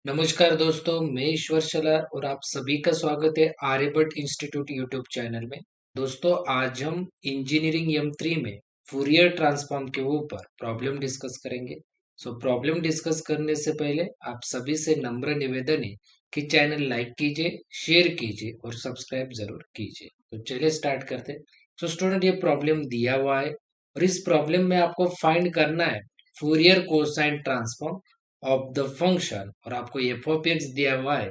नमस्कार दोस्तों, मैं ईश्वर शला और आप सभी का स्वागत है आर्यभट्ट इंस्टीट्यूट यूट्यूब चैनल में। दोस्तों, आज हम इंजीनियरिंग M3 में फूरियर ट्रांसफॉर्म के ऊपर प्रॉब्लम डिस्कस करेंगे। प्रॉब्लम डिस्कस करने से पहले आप सभी से नम्र निवेदन है कि चैनल लाइक कीजिए, शेयर कीजिए और सब्सक्राइब जरूर कीजिए। तो चलिए स्टार्ट करते हैं। स्टूडेंट, ये प्रॉब्लम दिया हुआ है और इस प्रॉब्लम में आपको फाइंड करना है Fourier cosine transform of the function, और आपको एफ ऑफ एक्स दिया हुआ है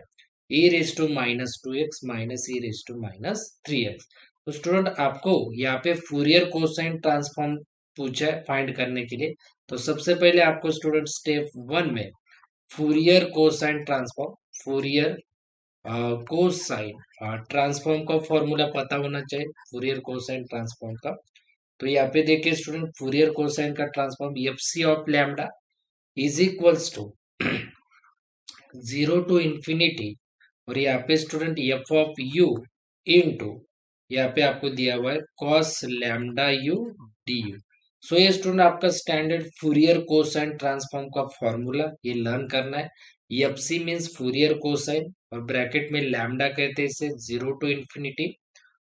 e raise to minus two x minus e raise to minus three x. तो स्टूडेंट, आपको यहाँ पे फूरियर कोसाइन ट्रांसफॉर्म पूछा है फाइंड करने के लिए। तो सबसे पहले आपको स्टूडेंट स्टेप वन में Fourier cosine transform, Fourier cosine transform का फॉर्मूला पता होना चाहिए फूरियर कोसाइन ट्रांसफॉर्म का। तो यहाँ पे देखिए स्टूडेंट, फूरियर कोसाइन का transform F C of lambda is equals to zero to infinity, और यहाँ पे student F of u into, यहाँ पे आपको दिया हुआ है cos lambda u d u. So ये स्टूडेंट आपका स्टैंडर्ड फूरियर कोसाइन ट्रांसफॉर्म का फॉर्मूला ये लर्न करना है। F C means Fourier cosine और ब्रैकेट में लैम्डा कहते हैं इसे, जीरो टू इंफिनिटी,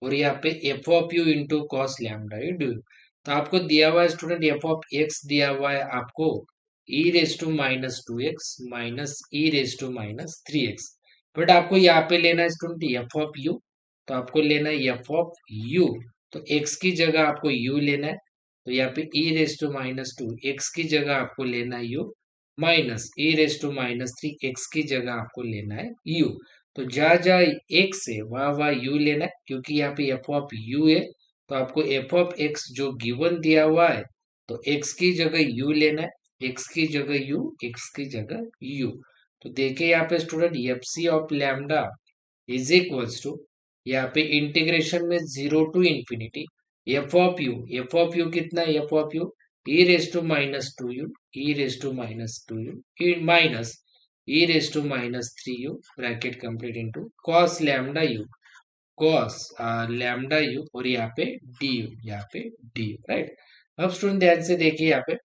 और यहाँ पे F of you into cos lambda u d you. तो आपको दिया हुआ है स्टूडेंट एफ ऑफ एक्स दिया हुआ है आपको e raise to minus two x minus e raise to minus three x. But आपको यहाँ पे लेना है स्टूडेंट एफ ऑफ यू, तो आपको लेना है एफ ऑफ यू। तो एक्स की जगह आपको यू लेना है, तो यहाँ पे e raise to minus two x की जगह आपको लेना है u, minus e raise to minus three x की जगह आपको लेना है यू। तो जहाँ जहाँ एक्स है वहां वहां यू लेना है, क्योंकि यहाँ पे एफ ऑफ यू है। तो आपको एफ ऑफ एक्स जो गिवन दिया हुआ है, तो एक्स की जगह यू लेना है, एक्स की जगह यू, एक्स की जगह यू। तो देखिए यहाँ पे student F C of lambda is equals to, यहाँ पे इंटीग्रेशन में zero to infinity f of u, f of u कितना है, F of u e raise to minus two u, e raise to minus two u minus e raise to minus three u, bracket complete into cos lambda u, cos lambda u, और यहाँ पे d u, यहाँ पे d u, right. अब student ध्यान से देखिए यहाँ पे,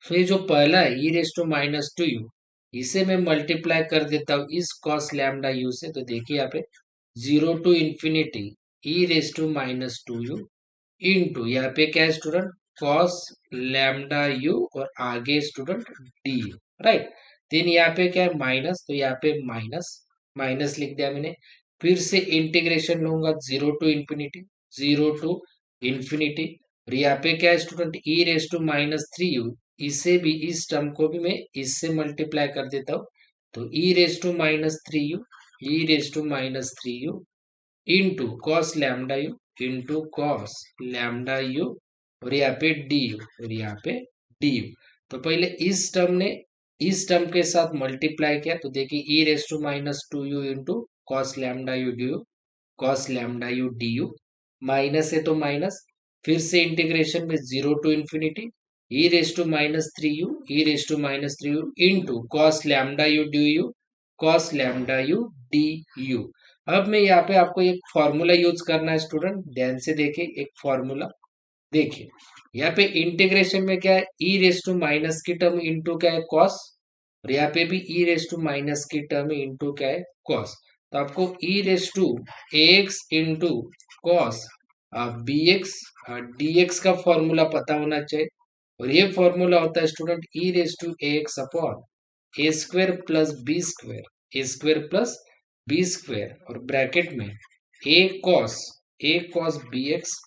तो ये जो पहला है e raise to minus two u, इसे मैं मल्टीप्लाई कर देता हूँ इस कॉस लैम्डा यू से। तो देखिए यहाँ पे zero to infinity e raise to minus two u into, यहाँ पे क्या है स्टूडेंट, कॉस लैम्डा यू, और आगे student d u, right. Then यहाँ पे क्या है माइनस, तो यहाँ पे माइनस माइनस लिख दिया मैंने। फिर से इंटीग्रेशन लूंगा zero to infinity, zero to infinity, और यहाँ पे क्या है student e raise to minus three u, इसे भी, इस टर्म को भी मैं इससे मल्टीप्लाई कर देता हूँ। तो e raise to minus three u, e raise to minus three u into cos lambda u, into cos lambda u, और यहाँ पे डी यू, और यहाँ पे डी यू। तो पहले इस टर्म ने इस टर्म के साथ मल्टीप्लाई किया, तो देखिए e raise to minus two u into cos lambda u d u, cos lambda u d u, minus है तो माइनस, फिर से इंटीग्रेशन में zero to infinity e raise to minus three u, e raise to minus three u into cos lambda u d u, cos lambda u d u. अब मैं यहाँ पे आपको एक फॉर्मूला यूज करना है स्टूडेंट, ध्यान से देखिए एक फॉर्मूला। देखिए यहाँ पे इंटीग्रेशन में क्या है, ई रेस टू माइनस की टर्म इंटू क्या है कॉस, और यहाँ पे भी ई रेस टू माइनस की टर्म इंटू क्या है कॉस। तो आपको e raise to x into cos b x d x का फॉर्मूला पता होना चाहिए, और ये फॉर्मूला होता है student e raise to x upon a square plus b square, a square plus b square, और ब्रैकेट में a cos b x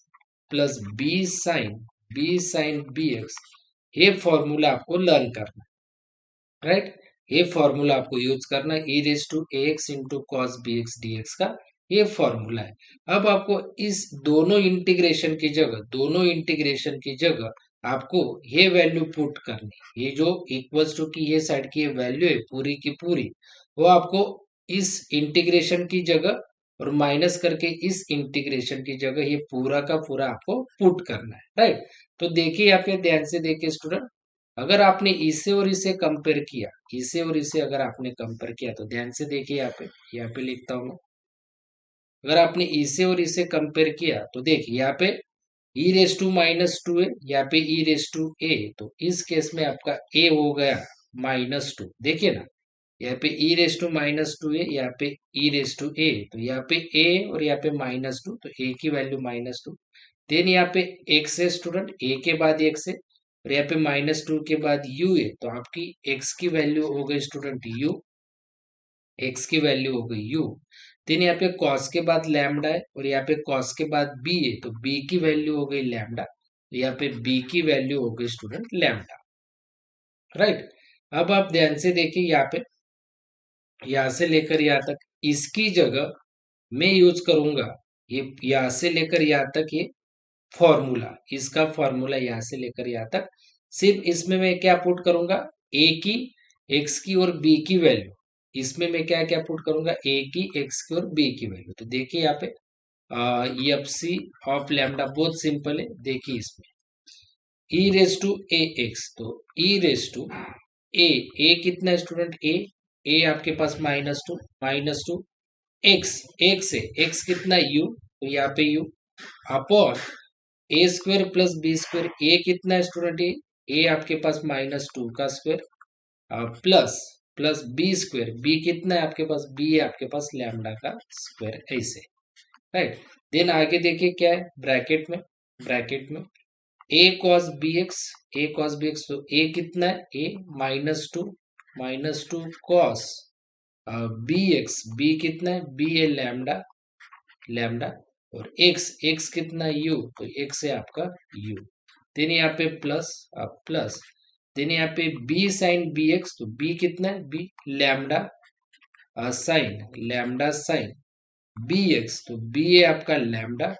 plus b sine b x. ये फॉर्मूला आपको लर्न करना है, राइट। ये फॉर्मूला आपको यूज करना है, e raise to a x into cos b x d x का ये फॉर्मूला है। अब आपको इस दोनों इंटीग्रेशन की जगह आपको ये वैल्यू पुट करनी है। ये जो इक्वल्स टू की ये साइड की ये वैल्यू है पूरी की पूरी, वो आपको इस इंटीग्रेशन की जगह और माइनस करके इस इंटीग्रेशन की जगह ये पूरा का पूरा आपको पुट करना है, राइट। तो देखिए यहाँ पे ध्यान से देखिए स्टूडेंट, अगर आपने इसे और इसे कंपेयर किया, इसे और इसे अगर आपने कंपेयर किया, तो ध्यान से देखिए यहाँ पे लिखता हूं मैं, अगर आपने इसे और इसे कंपेयर किया तो देखिए यहाँ पे e raise to minus to है, यहाँ पे ई रेस टू ए, तो इस केस में आपका ए हो गया माइनस टू, देखिए ना, यहाँ पे e raise to minus to है, यहाँ पे ई रेस टू ए, तो यहाँ पे ए और यहाँ पे माइनस टू, तो ए की वैल्यू माइनस टू। देन यहाँ पे एक्स है स्टूडेंट, ए के बाद एक्स है, और यहाँ पे माइनस टू के बाद यू है, तो आपकी एक्स की वैल्यू हो गई स्टूडेंट यू, एक्स की वैल्यू हो गई यू। देन यहाँ पे कॉस के बाद लैम्डा है, और यहाँ पे कॉस के बाद बी है, तो बी की वैल्यू हो गई लैम्डा, यहाँ पे बी की वैल्यू हो गई स्टूडेंट लैम्डा, राइट। अब आप ध्यान से देखिए यहाँ पे, यहाँ से लेकर यहाँ तक इसकी जगह मैं यूज करूंगा ये, यहाँ से लेकर यहाँ तक ये फॉर्मूला, इसका फॉर्मूला यहाँ से लेकर यहाँ तक, सिर्फ इसमें मैं क्या पुट करूंगा, ए की, एक्स की और बी की वैल्यू, इसमें मैं क्या क्या पुट करूंगा, ए की, एक्स की और बी की वैल्यू। तो देखिए यहाँ पे एफ सी ऑफ लैम्डा बहुत सिंपल है, देखिए इसमें ई रेस टू ए एक्स, तो ई रेस टू ए, ए कितना स्टूडेंट ए आपके पास माइनस टू एक्स, एक्स है, एक्स कितना यू, तो यहाँ पे u upon a square plus b square, a कितना है स्टूडेंट ए आपके पास माइनस टू का square plus plus b square, b कितना है आपके पास, बी है आपके पास लैम्डा का स्क्वायर, ऐसे, राइट। देन आगे देखिए क्या है ब्रैकेट में a cos b x, a cos b x, तो ए कितना है a minus two cos b x, b कितना है बी है लैम्डा, लैम्डा, और एक्स, एक्स कितना यू, तो एक्स है आपका यू। देन यहाँ पे प्लस, देन यहाँ पे बी साइन बी एक्स, तो बी कितना है b lambda sine b x, तो बी है आपका लैम्डा,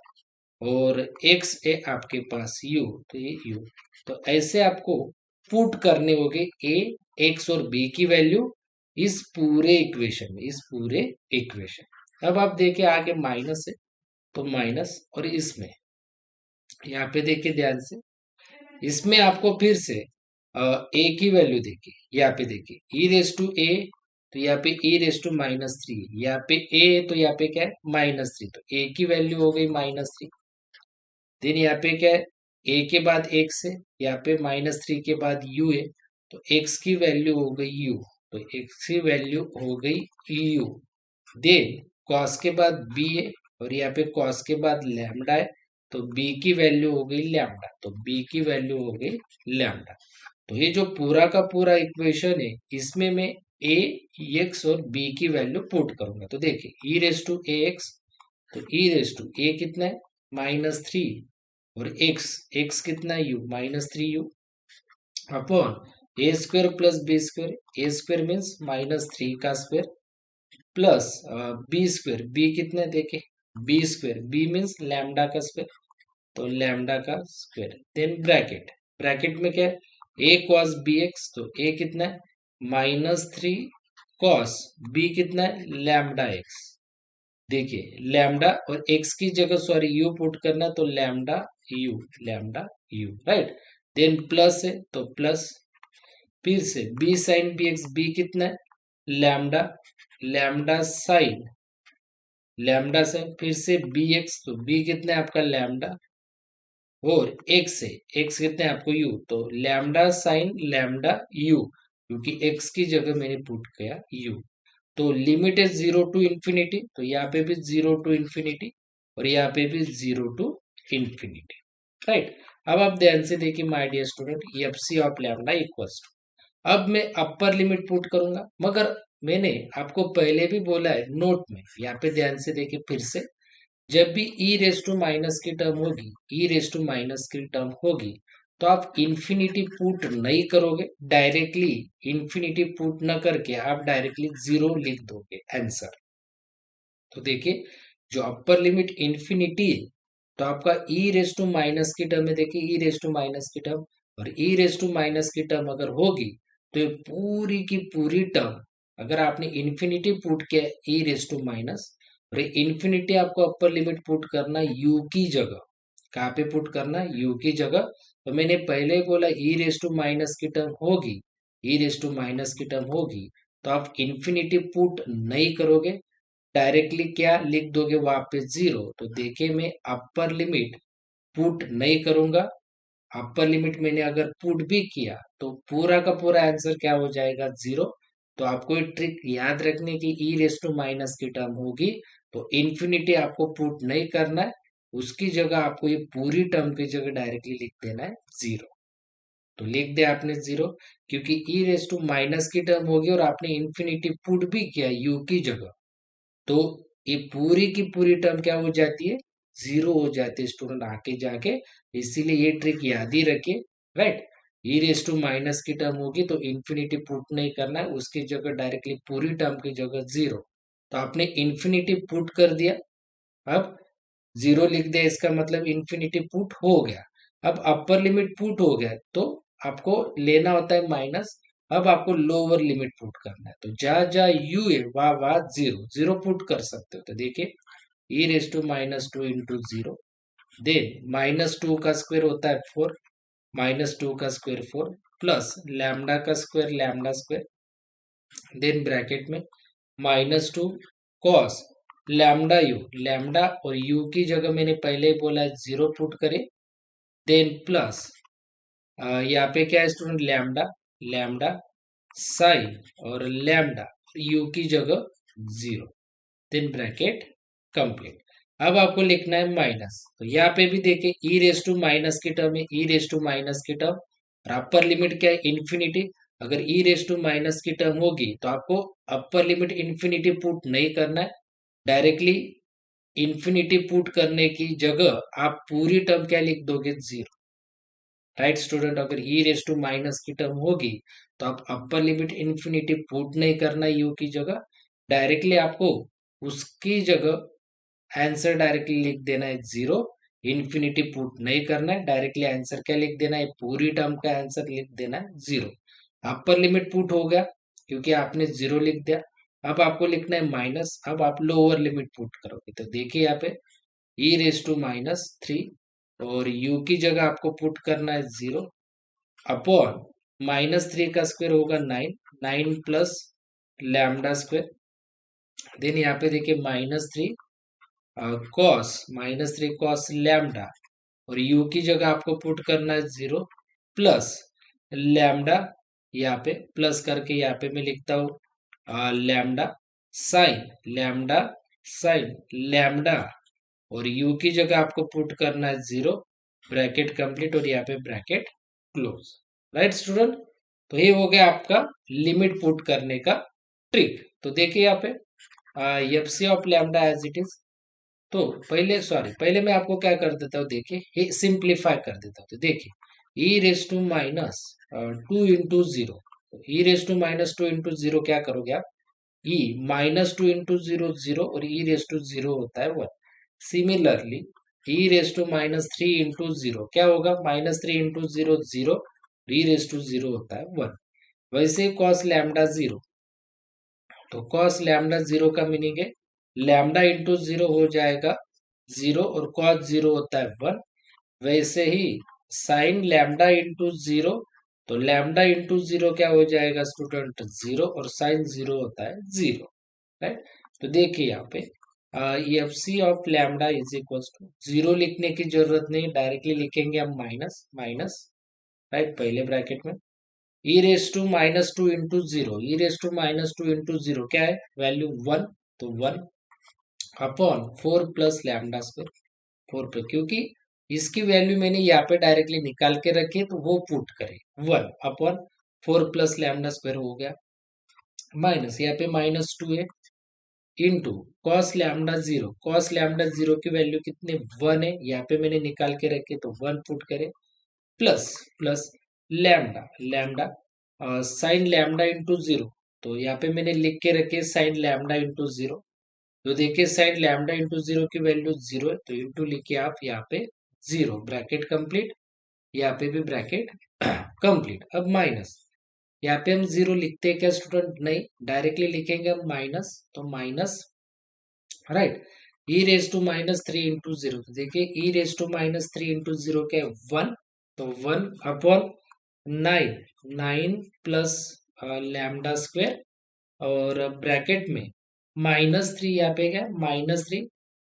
और एक्स है आपके पास यू, तो ये यू। तो ऐसे आपको पुट करने होंगे ए, एक्स और बी की वैल्यू इस पूरे इक्वेशन। अब आप देखिए आगे माइनस है, तो माइनस, और इसमें यहाँ पे देखिए ध्यान से, इसमें आपको फिर से ए की वैल्यू देखिए, यहाँ पे देखिए ई रेस टू ए, तो यहाँ पे e raise to minus three, यहाँ पे ए, तो यहाँ पे क्या है माइनस थ्री, तो ए की वैल्यू हो गई माइनस थ्री। देन यहाँ पे क्या है, ए के बाद एक्स है, यहाँ पे माइनस थ्री के बाद यू है, तो एक्स की वैल्यू हो गई यू, तो एक्स की वैल्यू हो गई यू। देन कॉस के बाद बी है, और यहाँ पे कॉस के बाद लैम्डा है, तो बी की वैल्यू हो गई लैम्डा, तो बी की वैल्यू हो गई लैम्डा। तो ये जो पूरा का पूरा इक्वेशन है, इसमें मैं ए, एक्स और बी की वैल्यू पुट करूंगा। तो देखिए e raise to a x, तो ई रेस टू ए कितना है माइनस थ्री, और एक्स, एक्स कितना u minus three u, upon a square plus b square, a square means minus three का square, plus b square, b कितने देखे b square, b means lambda का square, तो lambda का square. Then bracket में क्या है ए कॉस बी एक्स, तो ए कितना है माइनस थ्री कॉस बी कितना है लैम्डा एक्स, देखिए लैम्डा और एक्स की जगह सॉरी यू पुट करना, तो lambda u, right. Then plus है, तो प्लस, फिर से b sine b x, b कितना है लैम्डा, लैम्डा साइन फिर से बी एक्स, तो बी कितना है आपका लैम्डा, और एक्स है, एक्स कितना है आपको यू, तो लैम्डा साइन लैम्डा यू, क्योंकि एक्स की जगह मैंने पुट किया यू। तो लिमिट है जीरो टू इंफिनिटी, तो यहाँ पे भी जीरो टू इंफिनिटी, और यहाँ पे भी जीरो टू इंफिनिटी, राइट। अब आप ध्यान से देखिए my dear student, F C of lambda equals to, अब मैं अपर लिमिट पुट करूंगा, मगर मैंने आपको पहले भी बोला है नोट में, यहाँ पे ध्यान से देखिए फिर से, जब भी ई रेस टू माइनस की टर्म होगी, ई रेस टू माइनस की टर्म होगी, तो आप इन्फिनिटी पुट नहीं करोगे डायरेक्टली, इन्फिनिटी पुट न करके आप डायरेक्टली जीरो लिख दोगे आंसर। तो देखिए जो अपर लिमिट इन्फिनिटी है, तो आपका ई रेस टू माइनस की टर्म में देखिए ई रेस टू माइनस की टर्म, और ई रेस टू माइनस की टर्म अगर होगी, तो ये पूरी की पूरी टर्म, अगर आपने इन्फिनिटी पुट किया ई रेस टू माइनस, और इन्फिनिटी आपको अपर लिमिट पुट करना यू की जगह, कहाँ पे पुट करना यू की जगह, तो मैंने पहले ही बोला ई रेस टू माइनस की टर्म होगी, ई रेस टू माइनस की टर्म होगी, तो आप इन्फिनिटी पुट नहीं करोगे, डायरेक्टली क्या लिख दोगे वहां पे जीरो। तो देखिए मैं अपर लिमिट पुट नहीं करूंगा, अपर लिमिट मैंने अगर पुट भी किया, तो पूरा का पूरा आंसर क्या हो जाएगा जीरो, तो आपको एक ट्रिक याद रखने की, ई रेस टू माइनस की टर्म होगी तो इन्फिनिटी आपको पुट नहीं करना है, उसकी जगह आपको ये पूरी टर्म की जगह डायरेक्टली लिख देना है जीरो। तो लिख दिया आपने जीरो, क्योंकि ई रेस टू माइनस की टर्म होगी और आपने इन्फिनिटी पुट भी किया यू की जगह, तो ये पूरी की पूरी टर्म क्या हो जाती है, जीरो हो जाती है स्टूडेंट आके जाके। इसीलिए ये ट्रिक याद ही रखिए, right. E raise to minus की टर्म होगी तो इन्फिनिटी पुट नहीं करना है, उसकी जगह डायरेक्टली पूरी टर्म की जगह जीरो। तो आपने इन्फिनिटी पुट कर दिया, अब जीरो लिख दिया, इसका मतलब इन्फिनिटी पुट हो गया। अब अपर लिमिट पुट हो गया तो आपको लेना होता है माइनस, अब आपको लोअर लिमिट पुट करना है, तो जहां जहां यू है वहां वहां जीरो जीरो पुट कर सकते हो। तो देखिए e raise to minus two into zero, then minus two का स्क्वायर होता है फोर, माइनस टू का square four, plus lambda square, then bracket में माइनस टू कॉस लैम्डा और यू की जगह मैंने पहले ही बोला है जीरो पुट करे, देन प्लस यहाँ पे क्या है स्टूडेंट, लैम्डा लैम्डा साइन और लैम्डा यू की जगह जीरो, देन ब्रैकेट कंप्लीट। अब आपको लिखना है माइनस, तो यहाँ पे भी देखिए ई रेस टू माइनस की टर्म है, ई रेस टू माइनस की टर्म और अपर लिमिट क्या है इन्फिनिटी। अगर ई रेस टू माइनस की टर्म होगी तो आपको अपर लिमिट इन्फिनिटी पुट नहीं करना है, डायरेक्टली इन्फिनिटी पुट करने की जगह आप पूरी टर्म क्या लिख दोगे, जीरो, राइट स्टूडेंट। अगर ई रेस टू माइनस की टर्म होगी तो आप अपर लिमिट इन्फिनिटी पुट नहीं करना यू की जगह, डायरेक्टली आपको उसकी जगह आंसर डायरेक्टली लिख देना है जीरो, इन्फिनिटी पुट नहीं करना है, डायरेक्टली आंसर क्या लिख देना है, पूरी टर्म का आंसर लिख देना है जीरो। अपर लिमिट पुट हो गया क्योंकि आपने जीरो लिख दिया, अब आपको लिखना है माइनस, अब आप लोअर लिमिट पुट करोगे तो देखिए यहाँ पे e raise to minus three और यू की जगह आपको पुट करना है जीरो, अपॉन माइनस थ्री का स्क्वायर होगा nine, nine plus lambda square, then यहाँ पे देखिए माइनस थ्री कॉस लैम्डा और यू की जगह आपको पुट करना है जीरो, प्लस लैम्डा, यहाँ पे प्लस करके यहाँ पे मैं लिखता हूँ lambda sign lambda sign lambda और यू की जगह आपको पुट करना है जीरो, ब्रैकेट कंप्लीट और यहाँ पे ब्रैकेट क्लोज, राइट स्टूडेंट। तो ये हो गया आपका लिमिट पुट करने का ट्रिक। तो देखिए यहाँ पे F C of lambda as it is, तो पहले मैं आपको क्या कर देता हूँ, देखिए सिंप्लीफाई कर देता हूँ। तो देखिए e raise to minus two into zero, e raise to minus two into zero क्या करोगे आप, e minus two into zero zero और ई रेस टू जीरो होता है one. Similarly e raise to minus three into zero क्या होगा, minus three into zero zero, e raise to zero होता है वन। वैसे कॉस लैम्डा जीरो, तो cos lambda zero का मीनिंग है लैम्डा इंटू जीरो हो जाएगा जीरो और कॉस जीरो होता है वन। वैसे ही साइन लैम्डा इंटू जीरो, तो लैम्डा इंटू जीरो क्या हो जाएगा स्टूडेंट, जीरो और साइन जीरो होता है जीरो, राइट। तो देखिए यहाँ पे F C of lambda is equal to zero लिखने की जरूरत नहीं, डायरेक्टली लिखेंगे हम माइनस माइनस, राइट, पहले ब्रैकेट में e raise to minus two into zero, e raise to minus two into zero क्या है वैल्यू वन, तो one upon four plus lambda square, four पे क्योंकि इसकी वैल्यू मैंने यहाँ पे डायरेक्टली निकाल के रखी है तो वो पुट करे, one upon four plus lambda square हो गया, माइनस यहाँ पे माइनस टू है इंटू कॉस लैम्डा जीरो की वैल्यू कितने, वन है, यहाँ पे मैंने निकाल के रखे तो वन पुट करे, plus plus lambda lambda sign lambda into zero, तो यहाँ पे मैंने लिख के रखे साइन लैम्डा इंटू जीरो, तो देखिए साइन लैम्डा इंटू जीरो की वैल्यू जीरो है तो इंटू लिखिए आप यहाँ पे जीरो, ब्रैकेट कंप्लीट, यहाँ पे भी ब्रैकेट कंप्लीट। अब माइनस, यहाँ पे हम जीरो लिखते हैं क्या स्टूडेंट, नहीं, डायरेक्टली लिखेंगे हम माइनस, तो minus, right, e raise to minus three into zero, तो देखिए e raise to minus three into zero क्या है वन, तो one upon nine, nine plus lambda square और ब्रैकेट में माइनस थ्री, यहाँ पे क्या माइनस थ्री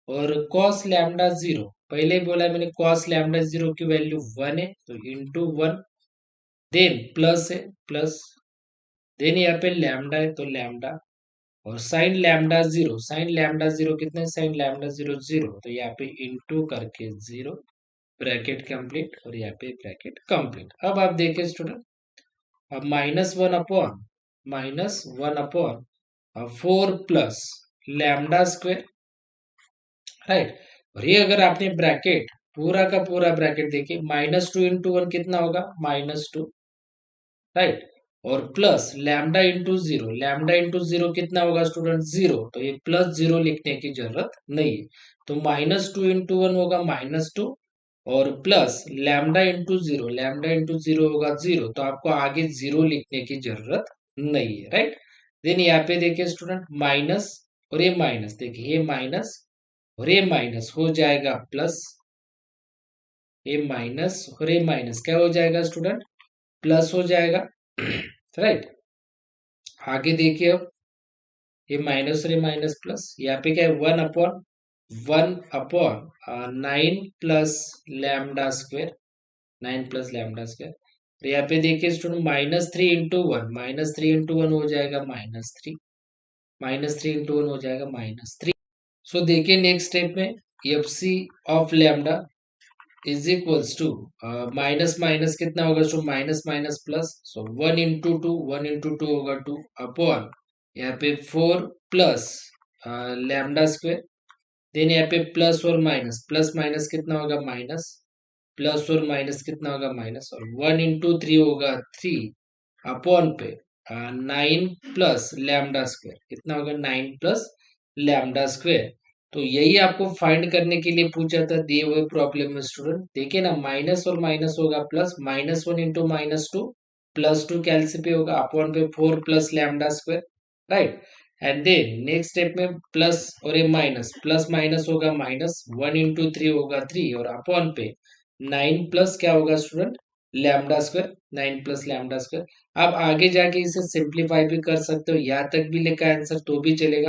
और कॉस लैम्डा जीरो, पहले ही बोला मैंने कॉस लैम्डा जीरो की वैल्यू वन है तो इंटू वन, देन प्लस है प्लस, देन यहाँ पे लैम्डा है तो लैम्डा, और sign lambda zero, sign lambda zero कितने, साइन लैम्डा जीरो जीरो, तो यहाँ पे इंटू करके जीरो, ब्रैकेट कंप्लीट, और यहाँ पे ब्रैकेट कंप्लीट। अब आप देखिए स्टूडेंट, अब minus one upon 4 plus lambda square, right. और ये अगर आपने ब्रैकेट पूरा का पूरा ब्रैकेट देखिए, -2 × 1 कितना होगा, -2, राइट। और plus lambda into zero, lambda into zero कितना होगा स्टूडेंट, जीरो, तो ये प्लस जीरो लिखने की जरूरत नहीं है। तो -2 × 1 होगा -2, और plus lambda into zero, lambda into zero होगा जीरो, तो आपको आगे जीरो लिखने की जरूरत नहीं है, राइट। देन यहाँ पे देखिए स्टूडेंट, माइनस और ये माइनस, देखिए ये माइनस और ये माइनस हो जाएगा प्लस, ये माइनस और ये माइनस क्या हो जाएगा स्टूडेंट, प्लस हो जाएगा, राइट। आगे देखिए, अब ये माइनस और ये माइनस प्लस, यहाँ पे क्या है, 1/1/9 plus lambda square, 9 plus lambda square. तो यहाँ पे देखिए स्टूडेंट, -3 × 1, -3 × 1 हो जाएगा -3, -3 × 1 हो जाएगा -3। सो देखिए नेक्स्ट स्टेप में, f C of lambda is equals to, minus minus कितना होगा, so minus minus plus, so 1 × 2, 1 × 2 होगा 2 अपॉन यहाँ पे 4 प्लस लैम्डा स्क्वायर, देन यहाँ पे प्लस और माइनस, प्लस माइनस कितना होगा, माइनस, प्लस और माइनस कितना होगा, माइनस, और 1 × 3 होगा 3 अपॉन पे 9 प्लस लैम्डा स्क्वायर, कितना होगा, 9 प्लस लैम्डा स्क्वायर। तो यही आपको फाइंड करने के लिए पूछा था दिए हुए प्रॉब्लम में स्टूडेंट, देखिए ना, माइनस और माइनस होगा प्लस, -1 × -2, +2 कैलसी पे होगा, अपॉन पे 4 plus lambda square, right. And then next step में प्लस और ये माइनस, प्लस माइनस होगा माइनस, 1 × 3 होगा 3, और अपॉन पे 9 प्लस क्या होगा student, lambda square, 9 plus lambda square. आप आगे जाके इसे सिंप्लीफाई भी कर सकते हो, यहाँ तक भी लेकर आंसर तो भी चलेगा।